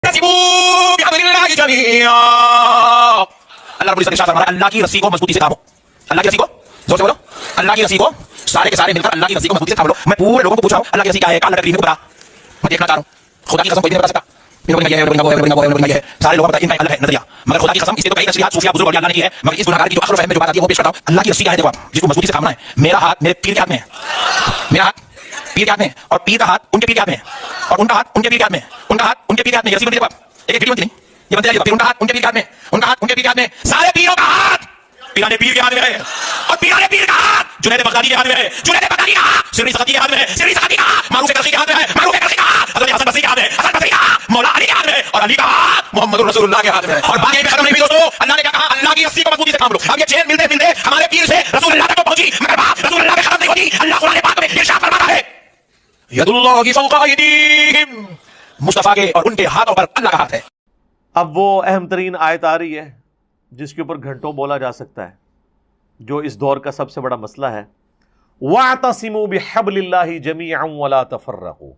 وَاعْتَصِمُوا بِحَبْلِ اللَّهِ جَمِيعًا. اللہ رب العزت نے ارشاد فرمایا اللہ کی رسی کو مضبوطی سے تھامو. اللہ کی رسی کو زور سے بولو. اللہ کی رسی کو سارے کے سارے مل کر اللہ کی رسی کو مضبوطی سے تھام لو. میں پورے لوگوں کو پوچھ رہا ہوں اللہ کی رسی کیا ہے؟ کہاں لٹکی ہے؟ بتا. میں دیکھنا چاہ رہا ہوں. خدا کی قسم کوئی نہیں بتا سکتا. سارے لوگوں کا ان کا الگ ہے نظریہ, مگر خدا کی قسم اس لیے تو کئی تشریحات صوفیہ بزرگ اولیاء اللہ نے کی ہے, مگر اس گناہگار کی جو عقل و فہم میں جو بات آتی ہے وہ پیش کرتا ہوں. اللہ کی رسی کیا ہے؟ دیکھو آپ جس کو مضبوطی سے تھامنا ہے. میرا ہاتھ میرے پیر کے ہاتھ میں ہے, میرا ہاتھ پیر کے ہاتھ میں, اور پیر کا ہاتھ ان کے پیر کے ہاتھ میں, اور ان کا ہاتھ ان کے پیر کے ہاتھ میں, ان کا ہاتھ ان کے پیر کے ہاتھ میں. رسی بنتی ہے ایک ویڈیو بنتی نہیں, یہ بنتے جائے. پھر ان کا ہاتھ ان کے پیر کے ہاتھ میں, ان کا ہاتھ ان کے پیر کے ہاتھ میں. سارے پیروں کا ہاتھ پیرانے پیر کے ہاتھ میں ہے, اور پیرانے پیر کا ہاتھ جنید بغدادی کے ہاتھ میں ہے, جنید بغدادی کا ہاتھ سری سختی کے ہاتھ میں ہے, سری سختی کا ہاتھ معروف کرخی کے ہاتھ میں ہے, معروف کرخی کا ہاتھ حضرت حسن بصری کے ہاتھ میں ہے, حسن بصری کا ہاتھ مولا علی کے ہاتھ میں ہے, اور علی کا ہاتھ محمد رسول اللہ کے ہاتھ میں ہے. اور بات یہ ختم نہیں ہوئی دوستو, اللہ نے کیا کہا؟ اللہ کی رسی کو مضبوطی سے تھام لو. اب یہ چین ملتے ملتے ہمارے پیر سے رسول اللہ تک پہنچی, مگر بات رسول اللہ پہ ختم نہیں ہوتی. اللہ قرآن پاک میں ارشاد فرماتا ہے ید اللہ فوق ایدیہم, مصطفیٰ کے اور ان کے ہاتھوں پر اللہ کا ہاتھ ہے. اب وہ اہم ترین آیت آ رہی ہے جس کے اوپر گھنٹوں بولا جا سکتا ہے, جو اس دور کا سب سے بڑا مسئلہ ہے. وَاعْتَصِمُوا بِحَبْلِ اللَّهِ جَمِيعًا وَلَا تَفَرَّقُوا.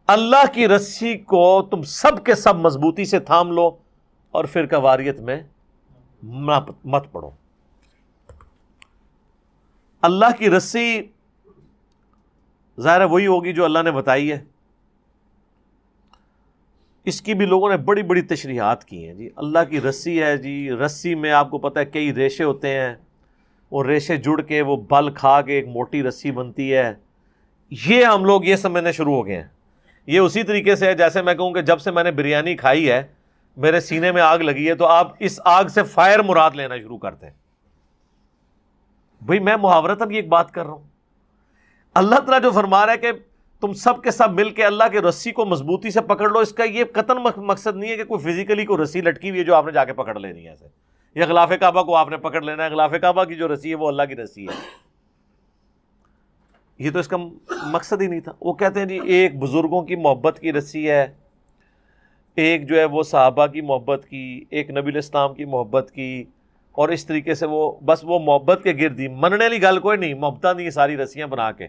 اللہ کی رسی کو تم سب کے سب مضبوطی سے تھام لو اور فرقہ واریت میں مت پڑو. اللہ کی رسی ظاہر وہی ہوگی جو اللہ نے بتائی ہے. اس کی بھی لوگوں نے بڑی بڑی تشریحات کی ہیں. جی اللہ کی رسی ہے, جی رسی میں آپ کو پتہ ہے کئی ریشے ہوتے ہیں, وہ ریشے جڑ کے وہ بل کھا کے ایک موٹی رسی بنتی ہے. یہ ہم لوگ یہ سمجھنے شروع ہو گئے ہیں. یہ اسی طریقے سے ہے جیسے میں کہوں کہ جب سے میں نے بریانی کھائی ہے میرے سینے میں آگ لگی ہے, تو آپ اس آگ سے فائر مراد لینا شروع کرتے ہیں. بھئی میں محاورتاً یہ ایک بات کر رہا ہوں. اللہ تعالیٰ جو فرما رہا ہے کہ تم سب کے سب مل کے اللہ کے رسی کو مضبوطی سے پکڑ لو, اس کا یہ قطعاً مقصد نہیں ہے کہ کوئی فزیکلی کوئی رسی لٹکی ہوئی ہے جو آپ نے جا کے پکڑ لینی ہے ایسے, یا غلاف کعبہ کو آپ نے پکڑ لینا ہے. غلاف کعبہ کی جو رسی ہے وہ اللہ کی رسی ہے. یہ تو اس کا مقصد ہی نہیں تھا. وہ کہتے ہیں جی ایک بزرگوں کی محبت کی رسی ہے, ایک جو ہے وہ صحابہ کی محبت کی, ایک نبی الاسلام کی محبت کی, اور اس طریقے سے وہ بس وہ محبت کے گرد ہی مننے والی گل کوئی نہیں, محبتاں نہیں ساری رسیاں بنا کے.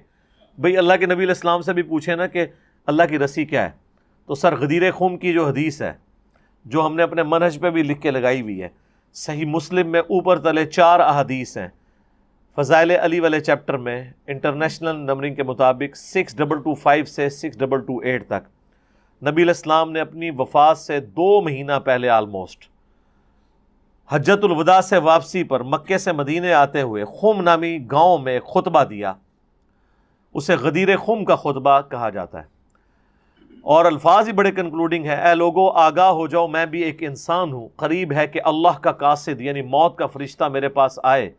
بھئی اللہ کے نبی علیہ السلام سے بھی پوچھیں نا کہ اللہ کی رسی کیا ہے, تو سر غدیر خم کی جو حدیث ہے جو ہم نے اپنے منہج پہ بھی لکھ کے لگائی ہوئی ہے, صحیح مسلم میں اوپر تلے 4 احادیث ہیں. فضائل علی والے چیپٹر میں انٹرنیشنل نمبرنگ کے مطابق 6225 سے 6228 تک نبی علیہ السلام نے اپنی وفات سے 2 مہینہ پہلے آلموسٹ حجۃ الوداع سے واپسی پر مکے سے مدینے آتے ہوئے خم نامی گاؤں میں خطبہ دیا. اسے غدیر خم کا خطبہ کہا جاتا ہے, اور الفاظ ہی بڑے کنکلوڈنگ ہے. اے لوگو آگاہ ہو جاؤ, میں بھی ایک انسان ہوں, قریب ہے کہ اللہ کا قاصد یعنی موت کا فرشتہ میرے پاس آئے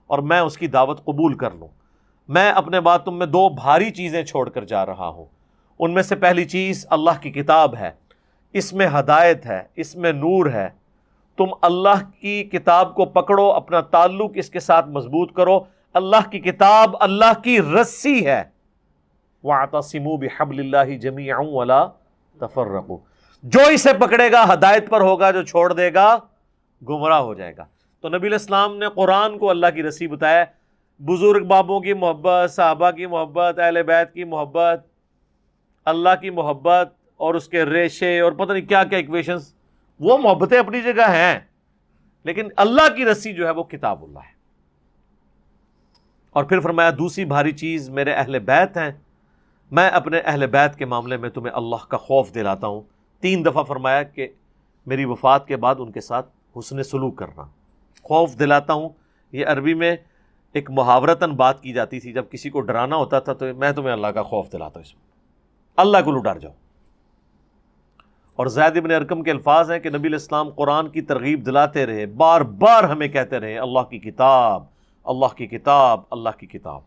اور میں اس کی دعوت قبول کر لوں. میں اپنے بعد تم میں 2 بھاری چیزیں چھوڑ کر جا رہا ہوں. ان میں سے پہلی چیز اللہ کی کتاب ہے, اس میں ہدایت ہے, اس میں نور ہے. تم اللہ کی کتاب کو پکڑو, اپنا تعلق اس کے ساتھ مضبوط کرو. اللہ کی کتاب اللہ کی رسی ہے. وَاعْتَصِمُوا بِحَبْلِ اللَّهِ جَمِيعًا وَلَا تَفَرَّقُوا. جو اسے پکڑے گا ہدایت پر ہوگا, جو چھوڑ دے گا گمراہ ہو جائے گا. تو نبی علیہ السلام نے قرآن کو اللہ کی رسی بتایا. بزرگ بابوں کی محبت, صحابہ کی محبت, اہل بیت کی محبت, اللہ کی محبت اور اس کے ریشے اور پتہ نہیں کیا کیا ایکویشنز, وہ محبتیں اپنی جگہ ہیں, لیکن اللہ کی رسی جو ہے وہ کتاب اللہ ہے. اور پھر فرمایا دوسری بھاری چیز میرے اہل بیت ہیں, میں اپنے اہل بیت کے معاملے میں تمہیں اللہ کا خوف دلاتا ہوں. 3 دفعہ فرمایا کہ میری وفات کے بعد ان کے ساتھ حسن سلوک کرنا. خوف دلاتا ہوں یہ عربی میں ایک محاورتاً بات کی جاتی تھی, جب کسی کو ڈرانا ہوتا تھا تو میں تمہیں اللہ کا خوف دلاتا ہوں, اس میں اللہ کو ڈر جاؤ. اور زید بن ارقم کے الفاظ ہیں کہ نبی علیہ السلام قرآن کی ترغیب دلاتے رہے, بار بار ہمیں کہتے رہے اللہ کی کتاب, اللہ کی کتاب, اللہ کی کتاب.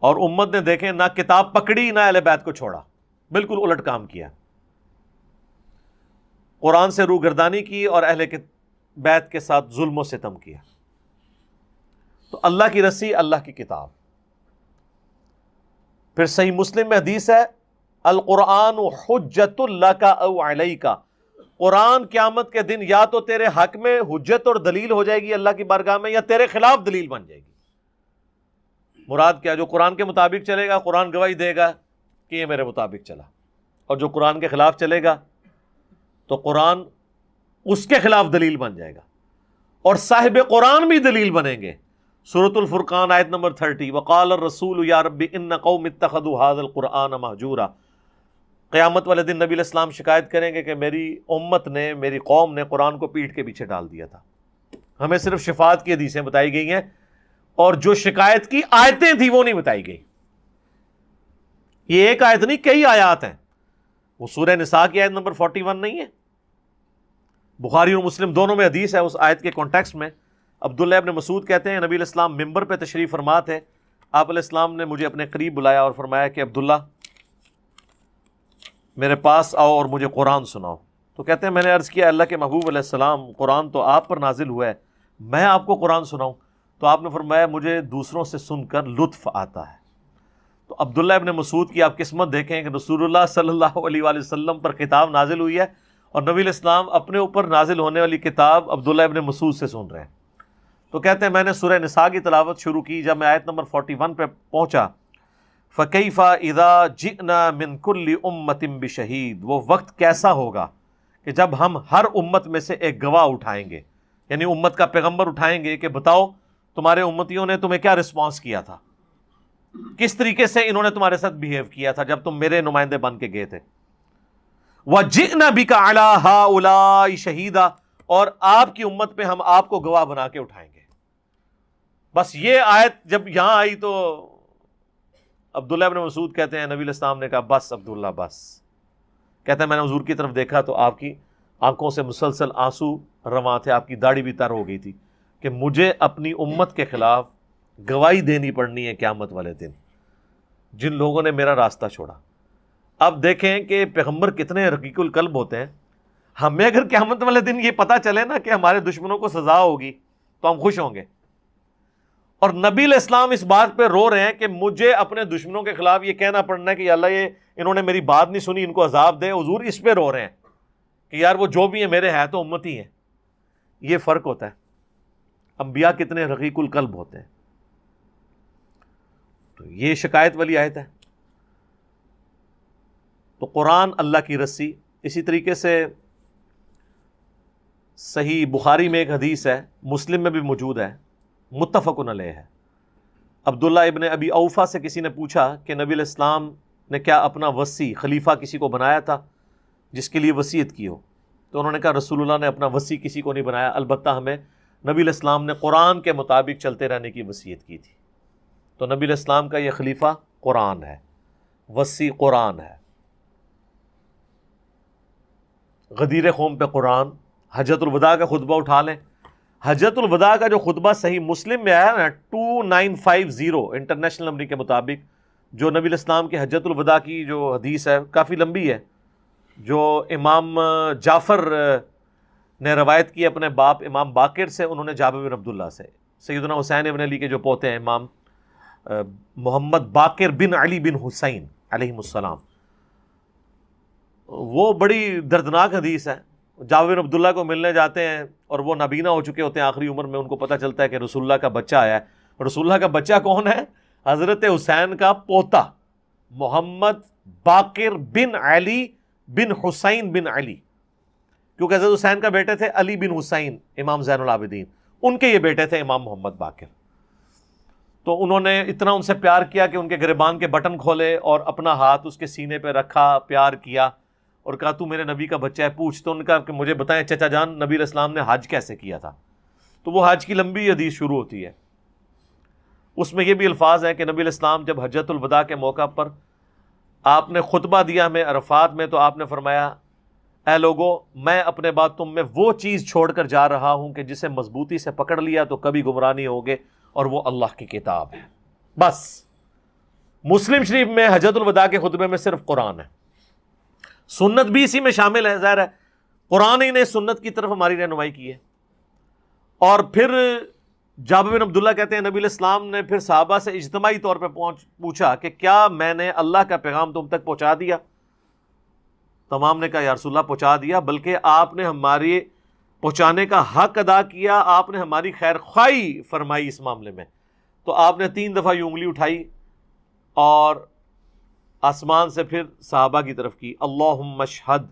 اور امت نے دیکھیں نہ کتاب پکڑی نہ اہل بیت کو چھوڑا, بالکل الٹ کام کیا. قرآن سے روگردانی کی اور اہل بیت کے ساتھ ظلم و ستم کیا. تو اللہ کی رسی, اللہ کی کتاب. پھر صحیح مسلم میں حدیث ہے القرآن حجت لک او علیک. قرآن قیامت کے دن یا تو تیرے حق میں حجت اور دلیل ہو جائے گی اللہ کی بارگاہ میں, یا تیرے خلاف دلیل بن جائے گی. مراد کیا؟ جو قرآن کے مطابق چلے گا قرآن گواہی دے گا کہ یہ میرے مطابق چلا, اور جو قرآن کے خلاف چلے گا تو قرآن اس کے خلاف دلیل بن جائے گا، اور صاحب قرآن بھی دلیل بنیں گے۔ سورۃ الفرقان آیت نمبر 30، وقال الرسول یا رب ان قوم اتخذوا هذا القرآن مہجورا۔ قیامت والے دن نبی علیہ السلام شکایت کریں گے کہ میری امت نے، میری قوم نے قرآن کو پیٹھ کے پیچھے ڈال دیا تھا۔ ہمیں صرف شفاعت کی حدیثیں بتائی گئی ہیں، اور جو شکایت کی آیتیں تھیں وہ نہیں بتائی گئی۔ یہ ایک آیت نہیں، کئی آیات ہیں۔ وہ سورہ نساء کی آیت نمبر 41 نہیں ہے؟ بخاری اور مسلم دونوں میں حدیث ہے اس آیت کے کانٹیکسٹ میں۔ عبداللہ ابن مسعود کہتے ہیں نبی علیہ السلام ممبر پہ تشریف فرما تھے، آپ علیہ السلام نے مجھے اپنے قریب بلایا اور فرمایا کہ عبداللہ میرے پاس آؤ اور مجھے قرآن سناؤ۔ تو کہتے ہیں میں نے عرض کیا اللہ کے محبوب علیہ السلام، قرآن تو آپ پر نازل ہوا ہے، میں آپ کو قرآن سناؤں؟ تو آپ نے فرمایا مجھے دوسروں سے سن کر لطف آتا ہے۔ تو عبداللہ ابن مسعود کی آپ قسمت دیکھیں کہ رسول اللہ صلی اللہ علیہ وآلہ وسلم پر کتاب نازل ہوئی ہے، اور نبی علیہ السلام اپنے اوپر نازل ہونے والی کتاب عبداللہ ابن مسعود سے سن رہے ہیں۔ تو کہتے ہیں میں نے سورہ نساء کی تلاوت شروع کی، جب میں آیت نمبر 41 پہ پہنچا، فَكَيْفَ إِذَا جِئْنَا مِن كُلِّ أُمَّةٍ بِشَهِيدٍ، وہ وقت کیسا ہوگا کہ جب ہم ہر امت میں سے ایک گواہ اٹھائیں گے، یعنی امت کا پیغمبر اٹھائیں گے کہ بتاؤ تمہارے امتیوں نے تمہیں کیا رسپانس کیا تھا، کس طریقے سے انہوں نے تمہارے ساتھ بیہیو کیا تھا جب تم میرے نمائندے بن کے گئے تھے۔ وَجِئْنَا بِكَ عَلَىٰ هَٰؤُلَاءِ شَهِيدًا، اور آپ کی امت پہ ہم آپ کو گواہ بنا کے اٹھائیں گے۔ بس یہ آیت جب یہاں آئی تو عبداللہ ابن مسعود کہتے ہیں نبی علیہ السلام نے کہا بس عبداللہ بس۔ کہتے ہیں میں نے حضور کی طرف دیکھا تو آپ کی آنکھوں سے مسلسل آنسو رواں تھے، آپ کی داڑھی بھی تر ہو گئی تھی کہ مجھے اپنی امت کے خلاف گواہی دینی پڑنی ہے قیامت والے دن، جن لوگوں نے میرا راستہ چھوڑا۔ اب دیکھیں کہ پیغمبر کتنے رقیق القلب ہوتے ہیں۔ ہمیں اگر قیامت والے دن یہ پتہ چلے نا کہ ہمارے دشمنوں کو سزا ہوگی تو ہم خوش ہوں گے، اور نبی علیہ السلام اس بات پہ رو رہے ہیں کہ مجھے اپنے دشمنوں کے خلاف یہ کہنا پڑنا ہے کہ یا اللہ یہ انہوں نے میری بات نہیں سنی، ان کو عذاب دے۔ حضور اس پہ رو رہے ہیں کہ یار وہ جو بھی ہیں میرے ہیں تو امتی ہیں۔ یہ فرق ہوتا ہے، انبیاء کتنے رقیق القلب ہوتے ہیں۔ تو یہ شکایت والی آیت ہے۔ تو قرآن اللہ کی رسی۔ اسی طریقے سے صحیح بخاری میں ایک حدیث ہے، مسلم میں بھی موجود ہے، متفق علیہ ہے۔ عبداللہ ابن ابی اوفا سے کسی نے پوچھا کہ نبی علیہ السلام نے کیا اپنا وصی خلیفہ کسی کو بنایا تھا جس کے لیے وصیت کی ہو؟ تو انہوں نے کہا رسول اللہ نے اپنا وصی کسی کو نہیں بنایا، البتہ ہمیں نبی علیہ السلام نے قرآن کے مطابق چلتے رہنے کی وصیت کی تھی۔ تو نبی علیہ السلام کا یہ خلیفہ قرآن ہے، وصی قرآن ہے۔ غدیر قوم پہ قرآن، حجۃ الوداع کا خطبہ اٹھا لیں۔ حجۃ الوداع کا جو خطبہ صحیح مسلم میں آیا نا 2950 انٹرنیشنل نمبر کے مطابق، جو نبی علیہ السلام کی حجۃ الوداع کی جو حدیث ہے کافی لمبی ہے، جو امام جعفر نے روایت کی اپنے باپ امام باقر سے، انہوں نے جابر بن عبداللہ سے، سیدنا حسین ابن علی کے جو پوتے ہیں امام محمد باقر بن علی بن حسین علیہ السلام، وہ بڑی دردناک حدیث ہے۔ جابر بن عبداللہ کو ملنے جاتے ہیں اور وہ نابینا ہو چکے ہوتے ہیں آخری عمر میں، ان کو پتہ چلتا ہے کہ رسول اللہ کا بچہ آیا ہے۔ رسول اللہ کا بچہ کون ہے؟ حضرت حسین کا پوتا محمد باقر بن علی بن حسین بن علی، کیونکہ حضرت حسین کا بیٹے تھے علی بن حسین امام زین العابدین، ان کے یہ بیٹے تھے امام محمد باقر۔ تو انہوں نے اتنا ان سے پیار کیا کہ ان کے گریبان کے بٹن کھولے اور اپنا ہاتھ اس کے سینے پہ رکھا، پیار کیا اور کہا تو میرے نبی کا بچہ ہے، پوچھ۔ تو ان کا کہ مجھے بتائیں چچا جان نبی علیہ السلام نے حج کیسے کیا تھا؟ تو وہ حج کی لمبی حدیث شروع ہوتی ہے، اس میں یہ بھی الفاظ ہیں کہ نبی علیہ السلام جب حجۃ الوداع کے موقع پر آپ نے خطبہ دیا ہمیں عرفات میں، تو آپ نے فرمایا اے لوگو میں اپنے بعد تم میں وہ چیز چھوڑ کر جا رہا ہوں کہ جسے مضبوطی سے پکڑ لیا تو کبھی گمراہ نہیں ہوگے، اور وہ اللہ کی کتاب ہے۔ بس مسلم شریف میں حجۃ الوداع کے خطبے میں صرف قرآن ہے، سنت بھی اسی میں شامل ہے، ظاہر ہے قرآن ہی نے سنت کی طرف ہماری رہنمائی کی ہے۔ اور پھر جابر بن عبداللہ کہتے ہیں نبی علیہ السلام نے پھر صحابہ سے اجتماعی طور پہ پوچھا کہ کیا میں نے اللہ کا پیغام تم تک پہنچا دیا؟ تمام نے کہا یا رسول اللہ پہنچا دیا، بلکہ آپ نے ہماری پہنچانے کا حق ادا کیا، آپ نے ہماری خیر خواہی فرمائی اس معاملے میں۔ تو آپ نے 3 دفعہ یہ انگلی اٹھائی اور آسمان سے پھر صحابہ کی طرف کی، اللہم اشہد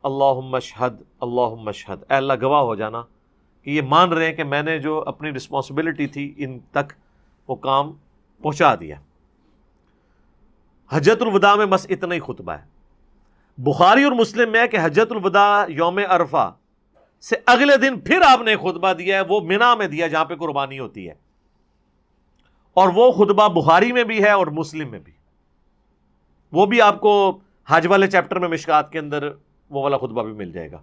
اللہم اشہد اللہم اشہد، اے اللہ گواہ ہو جانا کہ یہ مان رہے ہیں کہ میں نے جو اپنی رسپانسبلٹی تھی ان تک وہ کام پہنچا دیا۔ حجۃ الوداع میں بس اتنا ہی خطبہ ہے۔ بخاری اور مسلم میں ہے کہ حجۃ الوداع یوم عرفہ سے اگلے دن پھر آپ نے خطبہ دیا ہے، وہ منا میں دیا جہاں پہ قربانی ہوتی ہے، اور وہ خطبہ بخاری میں بھی ہے اور مسلم میں بھی، وہ بھی آپ کو حج والے چیپٹر میں مشکات کے اندر وہ والا خطبہ بھی مل جائے گا،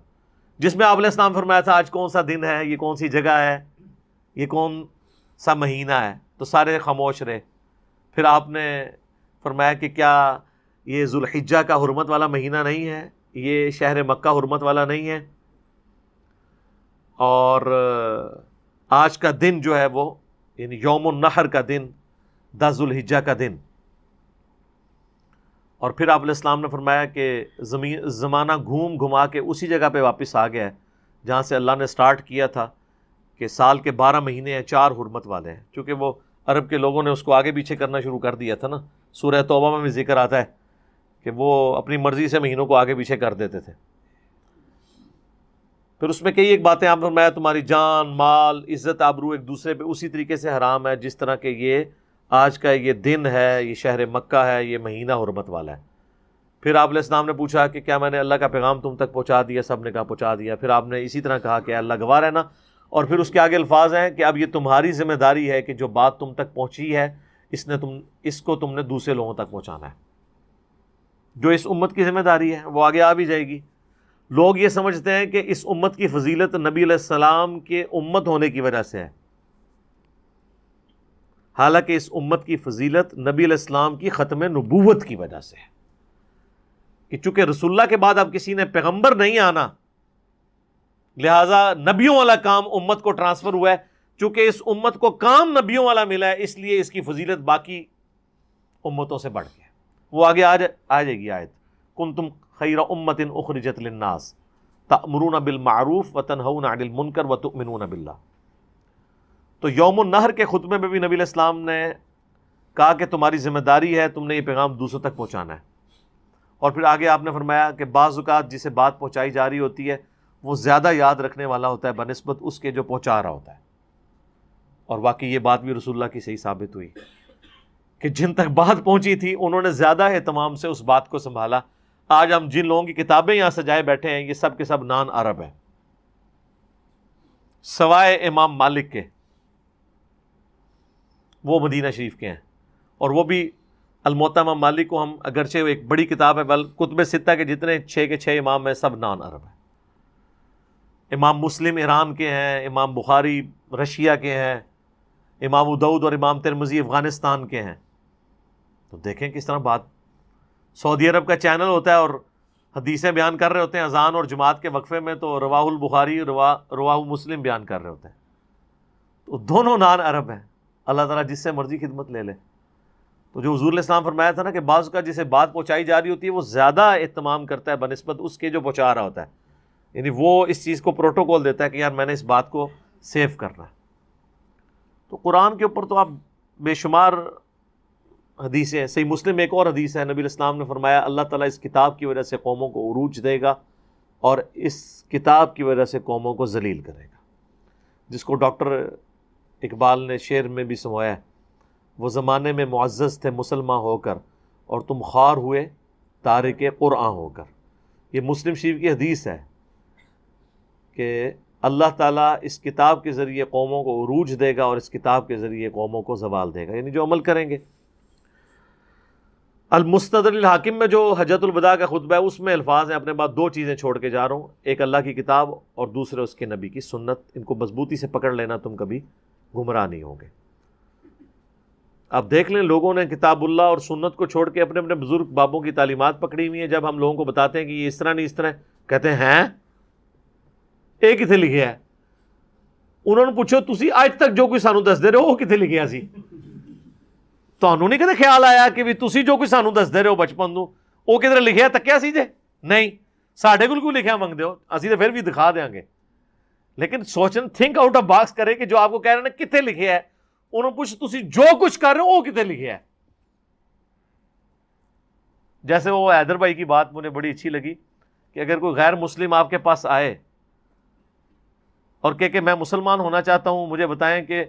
جس میں آپ علیہ السلام فرمایا تھا آج کون سا دن ہے، یہ کون سی جگہ ہے، یہ کون سا مہینہ ہے، تو سارے خاموش رہے۔ پھر آپ نے فرمایا کہ کیا یہ ذوالحجہ کا حرمت والا مہینہ نہیں ہے، یہ شہر مکہ حرمت والا نہیں ہے، اور آج کا دن جو ہے وہ یعنی یوم النحر کا دن، 10 ذوالحجہ کا دن۔ اور پھر آپ علیہ السلام نے فرمایا کہ زمانہ گھوم گھما کے اسی جگہ پہ واپس آ گیا ہے جہاں سے اللہ نے سٹارٹ کیا تھا کہ سال کے 12 مہینے ہیں، 4 حرمت والے ہیں، چونکہ وہ عرب کے لوگوں نے اس کو آگے پیچھے کرنا شروع کر دیا تھا نا۔ سورہ توبہ میں بھی ذکر آتا ہے کہ وہ اپنی مرضی سے مہینوں کو آگے پیچھے کر دیتے تھے۔ پھر اس میں کئی ایک باتیں آپ نے فرمایا تمہاری جان، مال، عزت، آبرو ایک دوسرے پہ اسی طریقے سے حرام ہے جس طرح کہ یہ آج کا یہ دن ہے، یہ شہر مکہ ہے، یہ مہینہ حرمت والا ہے۔ پھر آپ علیہ السلام نے پوچھا کہ کیا میں نے اللہ کا پیغام تم تک پہنچا دیا؟ سب نے کہا پہنچا دیا۔ پھر آپ نے اسی طرح کہا کہ اللہ گواہ رہنا، اور پھر اس کے آگے الفاظ ہیں کہ اب یہ تمہاری ذمہ داری ہے کہ جو بات تم تک پہنچی ہے اس کو تم نے دوسرے لوگوں تک پہنچانا ہے۔ جو اس امت کی ذمہ داری ہے وہ آگے آ بھی جائے گی۔ لوگ یہ سمجھتے ہیں کہ اس امت کی فضیلت نبی علیہ السلام کے امت ہونے کی وجہ سے ہے، حالانکہ اس امت کی فضیلت نبی علیہ السلام کی ختم نبوت کی وجہ سے ہے، کہ چونکہ رسول اللہ کے بعد اب کسی نے پیغمبر نہیں آنا، لہٰذا نبیوں والا کام امت کو ٹرانسفر ہوا ہے۔ چونکہ اس امت کو کام نبیوں والا ملا ہے، اس لیے اس کی فضیلت باقی امتوں سے بڑھ کے ہے۔ وہ آگے آ جائے گی آیت، کنتم خیر امت اخرجت للناس تأمرون بالمعروف وتنہون عن المنکر وتؤمنون باللہ۔ تو یوم النحر کے خطبے میں بھی نبی علیہ السلام نے کہا کہ تمہاری ذمہ داری ہے، تم نے یہ پیغام دوسروں تک پہنچانا ہے۔ اور پھر آگے آپ نے فرمایا کہ بعض اوقات جسے بات پہنچائی جا رہی ہوتی ہے وہ زیادہ یاد رکھنے والا ہوتا ہے بنسبت اس کے جو پہنچا رہا ہوتا ہے، اور واقعی یہ بات بھی رسول اللہ کی صحیح ثابت ہوئی کہ جن تک بات پہنچی تھی انہوں نے زیادہ اہتمام سے اس بات کو سنبھالا۔ آج ہم جن لوگوں کی کتابیں یہاں سجائے بیٹھے ہیں یہ سب کے سب نان عرب ہیں، سوائے امام مالک کے، وہ مدینہ شریف کے ہیں، اور وہ بھی الموطا امام مالک کو ہم اگرچہ ایک بڑی کتاب ہے، بل کتب ستہ کے جتنے 6 کے 6 امام ہیں سب نان عرب ہیں۔ امام مسلم ایران کے ہیں، امام بخاری رشیا کے ہیں، امام ابو داؤد اور امام ترمذی افغانستان کے ہیں۔ تو دیکھیں کس طرح بات، سعودی عرب کا چینل ہوتا ہے اور حدیثیں بیان کر رہے ہوتے ہیں اذان اور جماعت کے وقفے میں، تو رواہ البخاری رواہ مسلم بیان کر رہے ہوتے ہیں۔ تو دونوں نان عرب ہیں، اللہ تعالیٰ جس سے مرضی خدمت لے لے۔ تو جو حضور علیہ السلام فرمایا تھا نا کہ بعض کا جسے بات پہنچائی جا رہی ہوتی ہے وہ زیادہ اہتمام کرتا ہے بنسبت اس کے جو پہنچا رہا ہوتا ہے، یعنی وہ اس چیز کو پروٹوکول دیتا ہے کہ یار میں نے اس بات کو سیو کرنا ہے۔ تو قرآن کے اوپر تو آپ بے شمار حدیثیں ہیں۔ صحیح مسلم ایک اور حدیث ہے، نبی علیہ السلام نے فرمایا اللہ تعالیٰ اس کتاب کی وجہ سے قوموں کو عروج دے گا اور اس کتاب کی وجہ سے قوموں کو ذلیل کرے گا، جس کو ڈاکٹر اقبال نے شعر میں بھی سمایا ہے، وہ زمانے میں معزز تھے مسلمان ہو کر اور تم خوار ہوئے تارک قرآن ہو کر۔ یہ مسلم شریف کی حدیث ہے کہ اللہ تعالیٰ اس کتاب کے ذریعے قوموں کو عروج دے گا اور اس کتاب کے ذریعے قوموں کو زوال دے گا، یعنی جو عمل کریں گے۔ المستدرک الحاکم میں جو حجۃ الوداع کا خطبہ ہے اس میں الفاظ ہیں، اپنے بعد 2 چیزیں چھوڑ کے جا رہا ہوں، ایک اللہ کی کتاب اور دوسرے اس کے نبی کی سنت، ان کو مضبوطی سے پکڑ لینا، تم کبھی گمراہ نہیں ہوگے۔ اب دیکھ لیں لوگوں نے کتاب اللہ اور سنت کو چھوڑ کے اپنے اپنے بزرگ بابوں کی تعلیمات پکڑی ہوئی ہیں، جب ہم لوگوں کو بتاتے ہیں کہ یہ اس طرح نہیں اس طرح، کہتے ہیں یہ کتنے لکھیا ہے؟ انہوں نے پوچھو تسی آج تک جو کوئی سانو دس دے رہے ہو وہ کتنے لکھیا سی؟ تانوں نہیں کدے خیال آیا کہ بھی تسی جو کوئی سانو دس دے رہے ہو بچپن تو وہ کدھر لکھیا تکیا سی جے؟ نہیں، ساڈے کول کیوں لکھیا منگدے ہو؟ اسی تو پھر بھی دکھا دیں گے، لیکن سوچن تھنک آؤٹ آف باکس کرے کہ جو آپ کو کہہ رہے ہیں کتنے لکھیا ہے، انہوں نے پوچھ تسی جو کچھ کر رہے ہو وہ کتنے لکھیا ہے؟ جیسے وہ حیدر بھائی کی بات مجھے بڑی اچھی لگی کہ اگر کوئی غیر مسلم آپ کے پاس آئے اور کہ میں مسلمان ہونا چاہتا ہوں، مجھے بتائیں کہ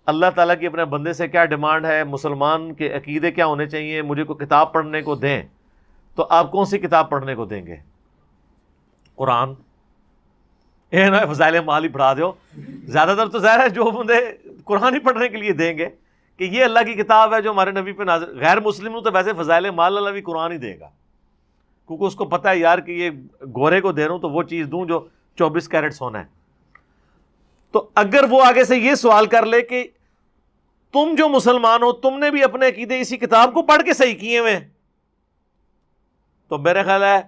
اللہ تعالیٰ کی اپنے بندے سے کیا ڈیمانڈ ہے، مسلمان کے عقیدے کیا ہونے چاہیے، مجھے کوئی کتاب پڑھنے کو دیں، تو آپ کون سی کتاب پڑھنے کو دیں گے؟ قرآن؟ یہ نہ فضائل مال ہی پڑھا دو، زیادہ تر تو ظاہر ہے جو بندے قرآن ہی پڑھنے کے لیے دیں گے کہ یہ اللہ کی کتاب ہے جو ہمارے نبی پہ نازل. غیر مسلم تو ویسے فضائل مال اللہ بھی قرآن ہی دے گا، کیونکہ اس کو پتہ ہے یار کہ یہ گورے کو دے رہا ہوں تو وہ چیز دوں جو 24 کیرٹ سونا ہے. تو اگر وہ آگے سے یہ سوال کر لے کہ تم جو مسلمان ہو تم نے بھی اپنے عقیدے اسی کتاب کو پڑھ کے صحیح کیے ہوئے، تو میرا خیال ہے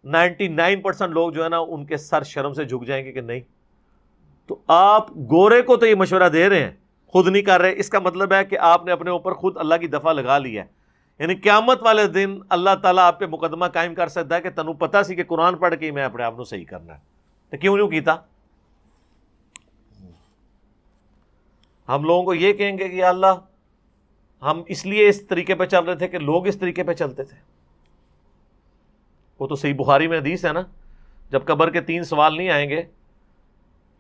99% لوگ جو ہے نا ان کے سر شرم سے جھک جائیں گے کہ نہیں. تو آپ گورے کو تو یہ مشورہ دے رہے ہیں، خود نہیں کر رہے، اس کا مطلب ہے کہ آپ نے اپنے اوپر خود اللہ کی دفعہ لگا لی ہے. یعنی قیامت والے دن اللہ تعالیٰ آپ پہ مقدمہ قائم کر سکتا ہے کہ تنوں پتہ سی کہ قرآن پڑھ کے ہی میں اپنے آپ کو صحیح کرنا ہے، تو کیوں نہیں کیتا؟ ہم لوگوں کو یہ کہیں گے کہ یا اللہ ہم اس لیے اس طریقے پہ چل رہے تھے کہ لوگ اس طریقے پہ چلتے تھے. وہ تو صحیح بخاری میں حدیث ہے نا، جب قبر کے 3 سوال نہیں آئیں گے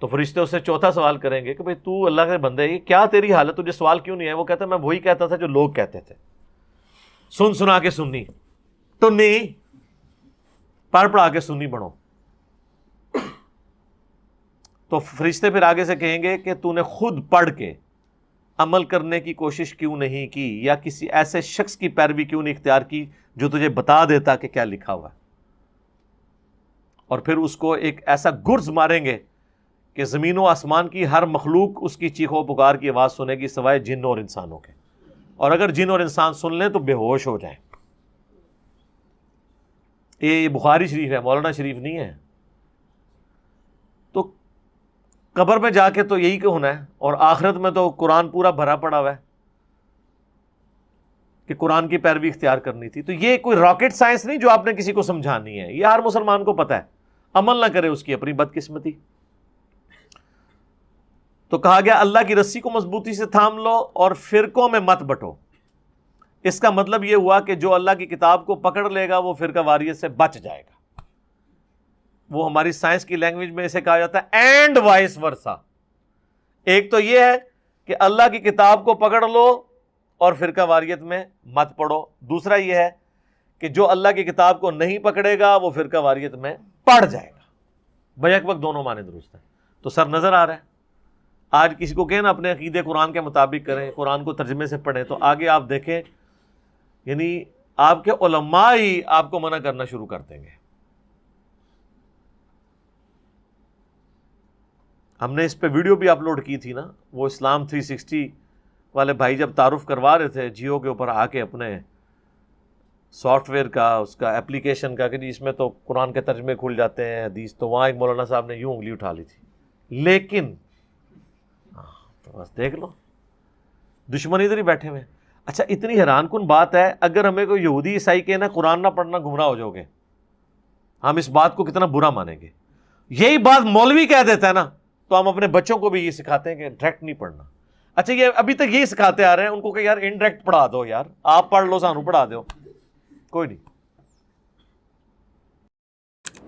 تو فرشتے اس سے چوتھا سوال کریں گے کہ بھئی تو اللہ کے بندے یہ کیا تیری حالت، تجھے سوال کیوں نہیں ہے؟ وہ کہتا ہے میں وہی کہتا تھا جو لوگ کہتے تھے، سن سنا کے سنی تو نہیں، پڑھ پڑھا کے سنی بنو. تو فرشتے پھر آگے سے کہیں گے کہ تو نے خود پڑھ کے عمل کرنے کی کوشش کیوں نہیں کی، یا کسی ایسے شخص کی پیروی کیوں نہیں اختیار کی جو تجھے بتا دیتا کہ کیا لکھا ہوا ہے. اور پھر اس کو ایک ایسا گرز ماریں گے کہ زمین و آسمان کی ہر مخلوق اس کی چیخ و پکار کی آواز سنے گی سوائے جن اور انسانوں کے، اور اگر جن اور انسان سن لیں تو بے ہوش ہو جائیں. یہ بخاری شریف ہے، مولانا شریف نہیں ہے. تو قبر میں جا کے تو یہی کہ ہونا ہے، اور آخرت میں تو قرآن پورا بھرا پڑا ہوا ہے کہ قرآن کی پیروی اختیار کرنی تھی. تو یہ کوئی راکٹ سائنس نہیں جو آپ نے کسی کو سمجھانی ہے، یہ ہر مسلمان کو پتہ ہے، عمل نہ کرے اس کی اپنی بدقسمتی. تو کہا گیا اللہ کی رسی کو مضبوطی سے تھام لو اور فرقوں میں مت بٹو. اس کا مطلب یہ ہوا کہ جو اللہ کی کتاب کو پکڑ لے گا وہ فرقہ واریت سے بچ جائے گا. وہ ہماری سائنس کی لینگویج میں اسے کہا جاتا ہے اینڈ وائس ورسا. ایک تو یہ ہے کہ اللہ کی کتاب کو پکڑ لو اور فرقہ واریت میں مت پڑو. دوسرا یہ ہے کہ جو اللہ کی کتاب کو نہیں پکڑے گا وہ فرقہ واریت میں پڑ جائے گا. بیک وقت دونوں معنی درست ہیں. تو سر نظر آ رہا ہے. آج کسی کو کہنا اپنے عقیدے قرآن کے مطابق کریں، قرآن کو ترجمے سے پڑھیں، تو آگے آپ دیکھیں یعنی آپ کے علماء ہی آپ کو منع کرنا شروع کر دیں گے. ہم نے اس پہ ویڈیو بھی اپلوڈ کی تھی نا، وہ اسلام 360 والے بھائی جب تعارف کروا رہے تھے جیو کے اوپر آ کے اپنے سافٹ ویئر کا، اس کا اپلیکیشن کا، کہ جی اس میں تو قرآن کے ترجمے کھل جاتے ہیں حدیث، تو وہاں ایک مولانا صاحب نے یوں انگلی اٹھا لی تھی. لیکن تو بس دیکھ لو دشمن ادھر ہی بیٹھے ہوئے. اچھا اتنی حیران کن بات ہے، اگر ہمیں کوئی یہودی عیسائی کہنا قرآن نہ پڑھنا گمراہ ہو جاؤ گے، ہم اس بات کو کتنا برا مانیں گے. یہی بات مولوی کہہ دیتا ہے نا، تو ہم اپنے بچوں کو بھی یہ سکھاتے ہیں کہ ڈائریکٹ نہیں پڑھنا. اچھا یہ ابھی تک یہی سکھاتے آ رہے ہیں ان کو کہ یار انڈائریکٹ پڑھا دو، یار آپ پڑھ لو سانو پڑھا دو. کوئی نہیں.